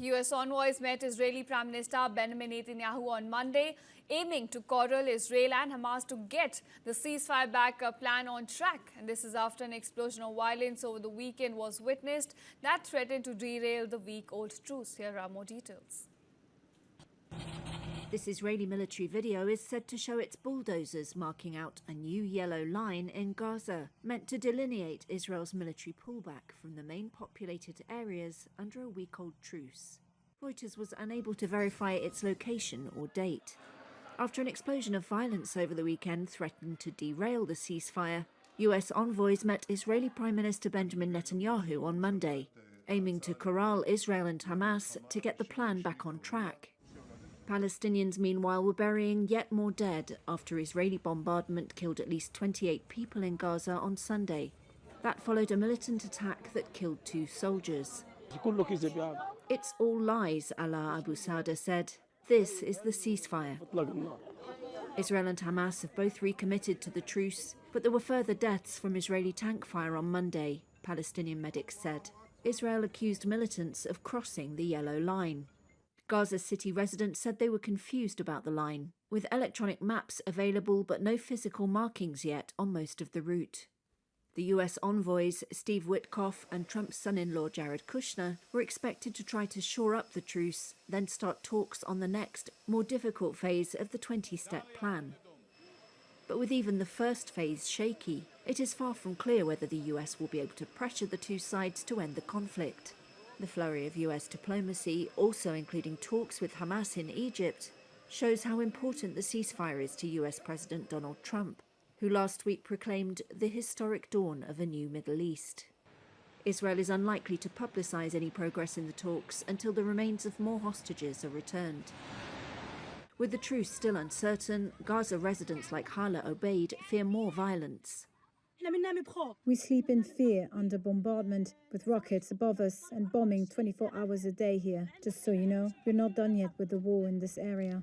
US envoys met Israeli Prime Minister Benjamin Netanyahu on Monday, aiming to corral Israel and Hamas to get the ceasefire back plan on track. And this is after an explosion of violence over the weekend was witnessed that threatened to derail the week-old truce. Here are more details. This Israeli military video is said to show its bulldozers marking out a new yellow line in Gaza, meant to delineate Israel's military pullback from the main populated areas under a week-old truce. Reuters was unable to verify its location or date. After an explosion of violence over the weekend threatened to derail the ceasefire, US envoys met Israeli Prime Minister Benjamin Netanyahu on Monday, aiming to corral Israel and Hamas to get the plan back on track. Palestinians, meanwhile, were burying yet more dead after Israeli bombardment killed at least 28 people in Gaza on Sunday. That followed a militant attack that killed 2 soldiers. It's all lies, Alaa Abu Sauda said. This is the ceasefire. Israel and Hamas have both recommitted to the truce, but there were further deaths from Israeli tank fire on Monday, Palestinian medics said. Israel accused militants of crossing the yellow line. Gaza City residents said they were confused about the line, with electronic maps available but no physical markings yet on most of the route. The US envoys, Steve Witkoff and Trump's son-in-law Jared Kushner, were expected to try to shore up the truce, then start talks on the next, more difficult phase of the 20-step plan. But with even the first phase shaky, it is far from clear whether the US will be able to pressure the two sides to end the conflict. The flurry of US diplomacy, also including talks with Hamas in Egypt, shows how important the ceasefire is to US President Donald Trump, who last week proclaimed the historic dawn of a new Middle East. Israel is unlikely to publicize any progress in the talks until the remains of more hostages are returned. With the truce still uncertain, Gaza residents like Hala Obeid fear more violence. We sleep in fear under bombardment, with rockets above us and bombing 24 hours a day here. Just so you know, we're not done yet with the war in this area.